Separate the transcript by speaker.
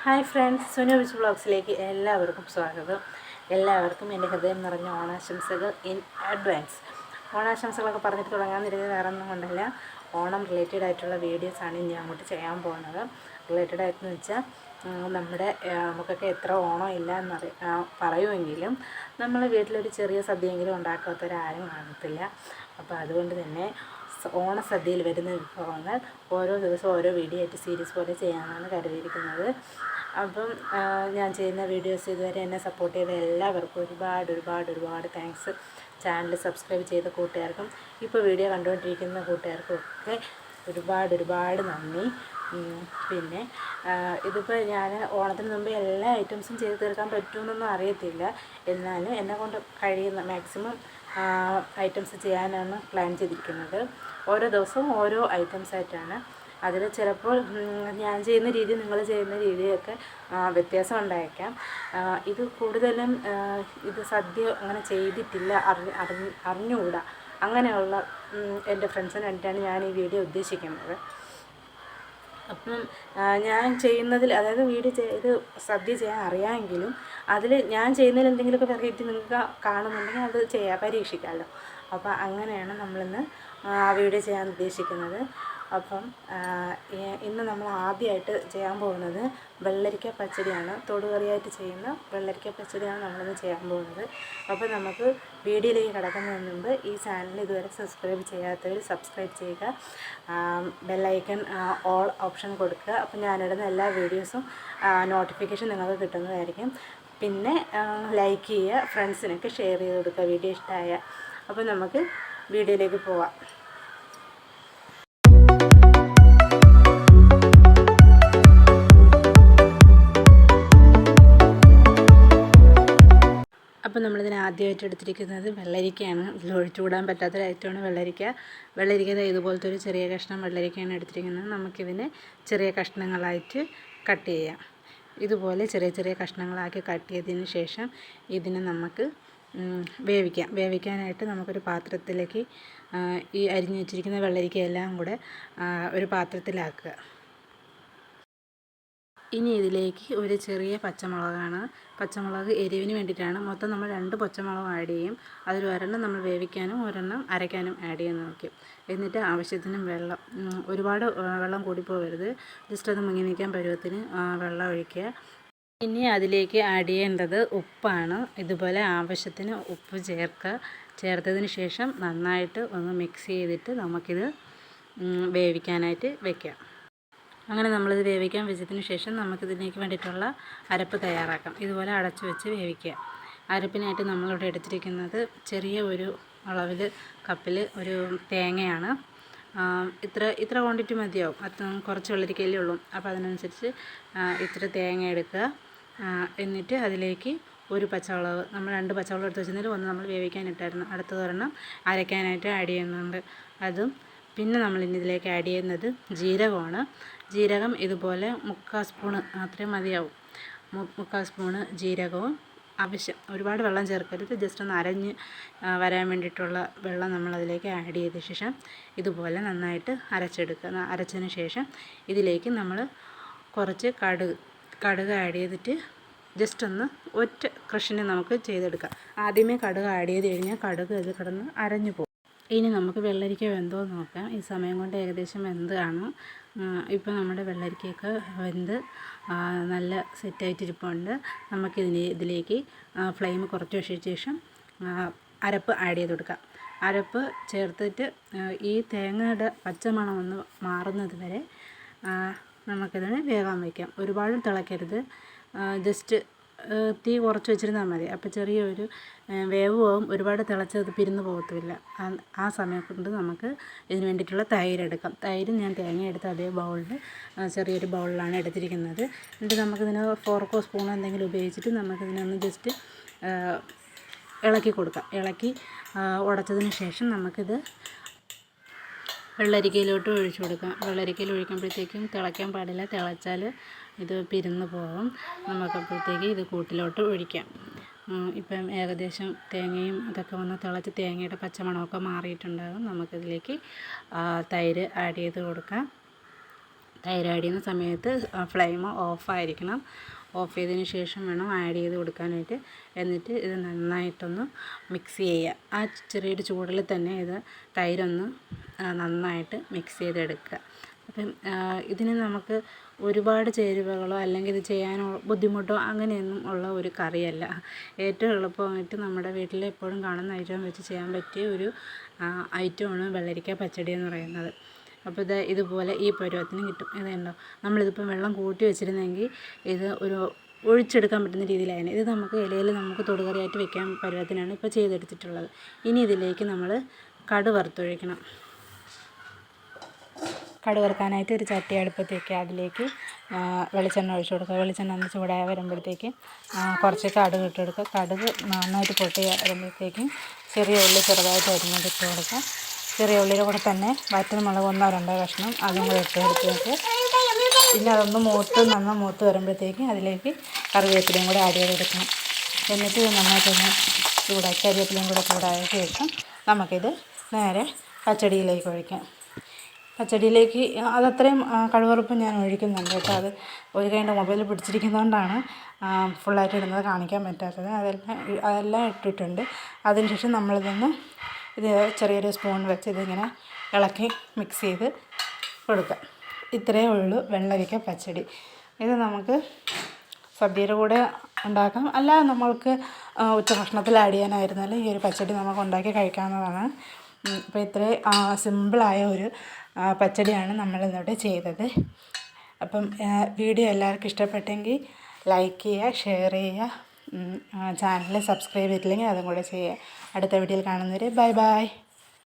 Speaker 1: Hi friends, Sunu which വ്ളോഗ്സിലേക്ക് എല്ലാവർക്കും സ്വാഗതം. എല്ലാവർക്കും എൻ്റെ ഹൃദയം നിറഞ്ഞ ഓണാശംസകൾ ഇൻ അഡ്വാൻസ്. ഓണാശംസകളൊക്കെ പറഞ്ഞിട്ട് തുടങ്ങാമെന്നിരുന്നത് വേറെ ഒന്നും കൊണ്ടല്ല, ഓണം റിലേറ്റഡ് ആയിട്ടുള്ള വീഡിയോസാണ് ഇനി അങ്ങോട്ട് ചെയ്യാൻ പോകുന്നത്. റിലേറ്റഡ് ആയിട്ടെന്ന് വെച്ചാൽ നമുക്കൊക്കെ എത്ര ഓണം ഇല്ല പറയുമെങ്കിലും നമ്മൾ വീട്ടിലൊരു ചെറിയ സദ്യയെങ്കിലും ഉണ്ടാക്കാത്തവരാരും കാണത്തില്ല. അപ്പോൾ അതുകൊണ്ട് തന്നെ ഓണസദ്യയിൽ വരുന്ന വിഭവങ്ങൾ ഓരോ ദിവസവും ഓരോ വീഡിയോ ആയിട്ട് സീരീസ് പോലെ ചെയ്യാനാണ് കരുതിയിരിക്കുന്നത്. അപ്പം ഞാൻ ചെയ്യുന്ന വീഡിയോസ് ഇതുവരെ എന്നെ സപ്പോർട്ട് ചെയ്ത എല്ലാവർക്കും ഒരുപാട് താങ്ക്സ്. ചാനൽ സബ്സ്ക്രൈബ് ചെയ്ത കൂട്ടുകാർക്കും ഇപ്പോൾ വീഡിയോ കണ്ടുകൊണ്ടിരിക്കുന്ന കൂട്ടുകാർക്കും ഒക്കെ ഒരുപാട് നന്ദി. പിന്നെ ഇതിപ്പോൾ ഞാൻ ഓണത്തിന് മുമ്പ് എല്ലാ ഐറ്റംസും ചെയ്ത് തീർക്കാൻ പറ്റുമെന്നൊന്നും അറിയത്തില്ല. എന്നാലും എന്നെക്കൊണ്ട് കഴിയുന്ന മാക്സിമം ഐറ്റംസ് ചെയ്യാനാണ് പ്ലാൻ ചെയ്തിരിക്കുന്നത്. ഓരോ ദിവസവും ഓരോ ഐറ്റംസായിട്ടാണ്. അതിൽ ചിലപ്പോൾ ഞാൻ ചെയ്യുന്ന രീതി നിങ്ങൾ ചെയ്യുന്ന രീതിയൊക്കെ വ്യത്യാസം ഉണ്ടായേക്കാം. ഇത് കൂടുതലും ഇത് സദ്യ അങ്ങനെ ചെയ്തിട്ടില്ല, അറിഞ്ഞുകൂടാ അങ്ങനെയുള്ള എൻ്റെ ഫ്രണ്ട്സിന് വേണ്ടിയിട്ടാണ് ഞാൻ ഈ വീഡിയോ ഉദ്ദേശിക്കുന്നത്. അപ്പം ഞാൻ ചെയ്യുന്നതിൽ, അതായത് വീഡിയോ ചെയ്ത് സദ്യ ചെയ്യാൻ അറിയാമെങ്കിലും അതിൽ ഞാൻ ചെയ്യുന്നതിൽ എന്തെങ്കിലുമൊക്കെ വെറൈറ്റി നിങ്ങൾക്ക് കാണുന്നുണ്ടെങ്കിൽ അത് പരീക്ഷിക്കാമല്ലോ. അപ്പോൾ അങ്ങനെയാണ് നമ്മളിന്ന് വീഡിയോ ചെയ്യാൻ ഉദ്ദേശിക്കുന്നത്. അപ്പം ഇന്ന് നമ്മൾ ആദ്യമായിട്ട് ചെയ്യാൻ പോകുന്നത് വെള്ളരിക്ക പച്ചടിയാണ്. തൊടുകറിയായിട്ട് ചെയ്യുന്ന വെള്ളരിക്ക പച്ചടിയാണ് നമ്മളിന്ന് ചെയ്യാൻ പോകുന്നത്. അപ്പോൾ നമുക്ക് വീഡിയോയിലേക്ക് കിടക്കുന്നതിന് മുമ്പ് ഈ ചാനൽ ഇതുവരെ സബ്സ്ക്രൈബ് ചെയ്യാത്തവർ സബ്സ്ക്രൈബ് ചെയ്യുക, ബെല്ലൈക്കൺ ഓൾ ഓപ്ഷൻ കൊടുക്കുക. അപ്പോൾ ഞാനിടുന്ന എല്ലാ വീഡിയോസും നോട്ടിഫിക്കേഷൻ നിങ്ങൾക്ക് കിട്ടുന്നതായിരിക്കും. പിന്നെ ലൈക്ക് ചെയ്യുക, ഫ്രണ്ട്സിനൊക്കെ ഷെയർ ചെയ്ത് കൊടുക്കുക വീഡിയോ ഇഷ്ടമായ. അപ്പോൾ നമുക്ക് വീഡിയോയിലേക്ക് പോവാം. അപ്പോൾ നമ്മളിതിന് ആദ്യമായിട്ട് എടുത്തിരിക്കുന്നത് വെള്ളരിക്കയാണ്. ഇതിൽ ഒഴിച്ചുകൂടാൻ പറ്റാത്തൊരു ഐറ്റമാണ് വെള്ളരിക്ക. വെള്ളരിക്ക ഇതുപോലത്തെ ഒരു ചെറിയ കഷ്ണം വെള്ളരിക്കയാണ് എടുത്തിരിക്കുന്നത്. നമുക്കിതിനെ ചെറിയ കഷ്ണങ്ങളായിട്ട് കട്ട് ചെയ്യാം. ഇതുപോലെ ചെറിയ കഷ്ണങ്ങളാക്കി കട്ട് ചെയ്തതിന് ശേഷം ഇതിനെ നമുക്ക് വേവിക്കാനായിട്ട് നമുക്കൊരു പാത്രത്തിലേക്ക് ഈ അരിഞ്ഞു വെച്ചിരിക്കുന്ന വെള്ളരിക്കയെല്ലാം കൂടെ ഒരു പാത്രത്തിലാക്കുക. ഇനി ഇതിലേക്ക് ഒരു ചെറിയ പച്ചമുളക് എരിവിന് വേണ്ടിയിട്ടാണ്. മൊത്തം നമ്മൾ 2 പച്ചമുളക് ആഡ് ചെയ്യും. അതിൽ ഒരെണ്ണം നമ്മൾ വേവിക്കാനും ഒരെണ്ണം അരയ്ക്കാനും ആഡ് ചെയ്യാൻ നോക്കും. എന്നിട്ട് ആവശ്യത്തിന് വെള്ളം, ഒരുപാട് വെള്ളം കൂടിപ്പോകരുത്, ജസ്റ്റ് അത് മുങ്ങി നിൽക്കാൻ പരുവത്തിന് വെള്ളം ഒഴിക്കുക. ഇനി അതിലേക്ക് ആഡ് ചെയ്യേണ്ടത് ഉപ്പാണ്. ഇതുപോലെ ആവശ്യത്തിന് ഉപ്പ് ചേർത്തതിന് ശേഷം നന്നായിട്ട് ഒന്ന് മിക്സ് ചെയ്തിട്ട് നമുക്കിത് വേവിക്കാനായിട്ട് വയ്ക്കാം. അങ്ങനെ നമ്മളിത് വേവിക്കാൻ വെച്ചതിന് ശേഷം നമുക്കിതിലേക്ക് വേണ്ടിയിട്ടുള്ള അരപ്പ് തയ്യാറാക്കാം. ഇതുപോലെ അടച്ചു വെച്ച് വേവിക്കുക. അരപ്പിനായിട്ട് നമ്മളിവിടെ എടുത്തിരിക്കുന്നത് ചെറിയ ഒരു അളവിൽ കപ്പിൽ ഒരു തേങ്ങയാണ്. ഇത്ര ക്വാണ്ടിറ്റി മതിയാവും. കുറച്ച് വെള്ളരിക്കയിലേ ഉള്ളൂ. അപ്പോൾ അതിനനുസരിച്ച് ഇത്ര തേങ്ങ എടുക്കുക. എന്നിട്ട് അതിലേക്ക് ഒരു പച്ചമുളക്, നമ്മൾ 2 പച്ചമുളക് എടുത്ത് വെച്ചതിൽ ഒന്ന് നമ്മൾ വേവിക്കാനിട്ടായിരുന്നു, അടുത്തതൊരെണ്ണം അരയ്ക്കാനായിട്ട് ആഡ് ചെയ്യുന്നുണ്ട് അതും. പിന്നെ നമ്മളിനി ഇതിലേക്ക് ആഡ് ചെയ്യുന്നത് ജീരകമാണ്. ജീരകം ഇതുപോലെ 3/4 സ്പൂണ് അത്രയും മതിയാവും. 3/4 സ്പൂണ് ജീരകവും ആവശ്യം, ഒരുപാട് വെള്ളം ചേർക്കരുത്, ജസ്റ്റ് ഒന്ന് അരഞ്ഞ് വരാൻ വേണ്ടിയിട്ടുള്ള വെള്ളം നമ്മളതിലേക്ക് ആഡ് ചെയ്ത ശേഷം ഇതുപോലെ നന്നായിട്ട് അരച്ചെടുക്കുക. അരച്ചതിന് ശേഷം ഇതിലേക്ക് നമ്മൾ കുറച്ച് കടുക് ആഡ് ചെയ്തിട്ട് ജസ്റ്റ് ഒന്ന് ഒറ്റ ക്രഷിന് നമുക്ക് ചെയ്തെടുക്കാം. ആദ്യമേ കടുക് ആഡ് ചെയ്ത് കഴിഞ്ഞാൽ കടുക് ഇത് കിടന്ന് അരഞ്ഞു പോകും. ഇനി നമുക്ക് വെള്ളരിക്ക വെന്തോ നോക്കാം. ഈ സമയം കൊണ്ട് ഏകദേശം വെന്ത് കാണും. ഇപ്പോൾ നമ്മുടെ വെള്ളരിക്കയൊക്കെ വെന്ത് നല്ല സെറ്റായിട്ടിരിപ്പുണ്ട്. ഇതിലേക്ക് ഫ്ലെയിം കുറച്ച് വെച്ച ശേഷം അരപ്പ് ആഡ് ചെയ്ത് കൊടുക്കാം. അരപ്പ് ചേർത്തിട്ട് ഈ തേങ്ങയുടെ പച്ചമണം ഒന്ന് മാറുന്നത് വരെ നമുക്കിതിനെ വേകാൻ വയ്ക്കാം. ഒരുപാട് തിളയ്ക്കരുത്, ജസ്റ്റ് തീ കുറച്ച് വെച്ചിരുന്നാൽ മതി. അപ്പോൾ ചെറിയൊരു വേവും, ഒരുപാട് തിളച്ചത് പിരിന്ന് പോകത്തുമില്ല. ആ സമയം കൊണ്ട് നമുക്ക് ഇതിന് വേണ്ടിയിട്ടുള്ള തൈര് എടുക്കാം. തൈര് ഞാൻ തേങ്ങ എടുത്ത് അതേ ബൗളിൽ, ചെറിയൊരു ബൗളിലാണ് എടുത്തിരിക്കുന്നത്. എന്നിട്ട് നമുക്കിതിന് ഫോർക്കോ സ്പൂണോ എന്തെങ്കിലും ഉപയോഗിച്ചിട്ട് നമുക്കിതിനൊന്ന് ജസ്റ്റ് ഇളക്കി കൊടുക്കാം. ഇളക്കി ഉടച്ചതിന് ശേഷം നമുക്കിത് വെള്ളരിക്കയിലോട്ട് ഒഴിച്ചു കൊടുക്കാം. വെള്ളരിക്കയിൽ ഒഴിക്കുമ്പോഴത്തേക്കും തിളയ്ക്കാൻ പാടില്ല, തിളച്ചാൽ ഇത് പിരിന്ന് പോകും. നമുക്കപ്പോഴത്തേക്ക് ഇത് കൂട്ടിലോട്ട് ഒഴിക്കാം. ഇപ്പം ഏകദേശം തേങ്ങയും ഇതൊക്കെ ഒന്ന് തിളച്ച് തേങ്ങയുടെ പച്ചമണമൊക്കെ മാറിയിട്ടുണ്ടാകും. നമുക്കിതിലേക്ക് തൈര് ആഡ് ചെയ്ത് കൊടുക്കാം. തൈര് ആഡ് ചെയ്യുന്ന സമയത്ത് ഫ്ലെയിം ഓഫായിരിക്കണം. ഓഫ് ചെയ്തതിന് ശേഷം വേണം ആഡ് ചെയ്ത് കൊടുക്കാനായിട്ട്. എന്നിട്ട് ഇത് നന്നായിട്ടൊന്ന് മിക്സ് ചെയ്യുക. ആ ചെറിയൊരു ചൂടിൽ തന്നെ ഇത് തൈരൊന്ന് നന്നായിട്ട് മിക്സ് ചെയ്തെടുക്കുക. അപ്പം ഇതിന് നമുക്ക് ഒരുപാട് ചേരുവകളോ അല്ലെങ്കിൽ ഇത് ചെയ്യാനോ ബുദ്ധിമുട്ടോ അങ്ങനെയൊന്നും ഉള്ള ഒരു കറിയല്ല. ഏറ്റവും എളുപ്പമായിട്ട് നമ്മുടെ വീട്ടിൽ എപ്പോഴും കാണുന്ന ഐറ്റം വെച്ച് ചെയ്യാൻ പറ്റിയ ഒരു ഐറ്റമാണ് വെള്ളരിക്ക പച്ചടി എന്ന് പറയുന്നത്. അപ്പോൾ ഇതുപോലെ ഈ പരുവത്തിന് കിട്ടും. ഇതുണ്ടോ, നമ്മളിതിപ്പം വെള്ളം കൂട്ടി വെച്ചിരുന്നെങ്കിൽ ഇത് ഒരു ഒഴിച്ചെടുക്കാൻ പറ്റുന്ന രീതിയിലായിരുന്നു. ഇത് നമുക്ക് ഇലയിൽ നമുക്ക് തൊടുകറിയായിട്ട് വെക്കാൻ പരുവത്തിനാണ് ഇപ്പോൾ ചെയ്തെടുത്തിട്ടുള്ളത്. ഇനി ഇതിലേക്ക് നമ്മൾ കടുക് വറുത്തൊഴിക്കണം. കടുക് വറുക്കാനായിട്ട് ഒരു ചട്ടി അടുപ്പത്ത് വയ്ക്കുക. അതിലേക്ക് വെളിച്ചെണ്ണ ഒഴിച്ച് കൊടുക്കുക. വെളിച്ചെണ്ണ ഒന്ന് ചൂടായി വരുമ്പോഴത്തേക്ക് കുറച്ച് കടുക് ഇട്ട് കൊടുക്കുക. കടുക് നന്നായിട്ട് പൊട്ടി വരുമ്പോഴത്തേക്കും ചെറിയ ഉള്ളി ചെറുതായിട്ട് അരിഞ്ഞിട്ട് ഇട്ട് കൊടുക്കുക. ചെറിയ ഉള്ളിയുടെ കൂടെ തന്നെ വറ്റൽമുളക് 1-2 കഷ്ണം അതും കൂടെ ഇട്ട് കൊടുത്തിട്ട് പിന്നെ അതൊന്ന് നന്നായി മൂത്ത് വരുമ്പോഴത്തേക്ക് അതിലേക്ക് കറിവേപ്പിലയും കൂടെ ആഡ് ചെയ്തെടുക്കണം. എന്നിട്ട് ഇത് നന്നായിട്ടൊന്ന് ചൂടാക്കി കറിവേപ്പിലയും കൂടെ ചൂടായ ശേഷം നമുക്കിത് നേരെ പച്ചടിയിലേക്ക് ഒഴിക്കാം. പച്ചടിയിലേക്ക് അതത്രയും കടുവറുപ്പ് ഞാൻ ഒഴിക്കുന്നുണ്ട് കേട്ടോ. അത് ഒരു കൈൻ്റെ മൊബൈൽ പിടിച്ചിരിക്കുന്നതുകൊണ്ടാണ് ഫുള്ളായിട്ട് ഇടുന്നത് കാണിക്കാൻ പറ്റാത്തത്. അതെല്ലാം ഇട്ടിട്ടുണ്ട്. അതിനുശേഷം നമ്മളിതൊന്ന് ചെറിയൊരു സ്പൂൺ വെച്ച് ഇതിങ്ങനെ ഇളക്കി മിക്സ് ചെയ്ത് കൊടുക്കുക. ഇത്രയേ ഉള്ളൂ വെള്ളരിക്ക പച്ചടി. ഇത് നമുക്ക് സദ്യയുടെ കൂടെ ഉണ്ടാക്കാം. അല്ല നമ്മൾക്ക് ഉച്ചഭക്ഷണത്തിൽ ആഡ് ചെയ്യാനായിരുന്നാലും ഈ ഒരു പച്ചടി നമുക്ക് ഉണ്ടാക്കി കഴിക്കാവുന്നതാണ്. അപ്പോൾ ഇത്രയും സിമ്പിളായ ഒരു പച്ചടിയാണ് നമ്മളിന്നിവിടെ ചെയ്തത്. അപ്പം വീഡിയോ എല്ലാവർക്കും ഇഷ്ടപ്പെട്ടെങ്കിൽ ലൈക്ക് ചെയ്യുക, ഷെയർ ചെയ്യുക, ചാനൽ സബ്സ്ക്രൈബ് ചെയ്തിട്ടില്ലെങ്കിൽ അതും കൂടെ ചെയ്യുക. അടുത്ത വീഡിയോയിൽ കാണുന്നവരെ ബൈ ബൈ.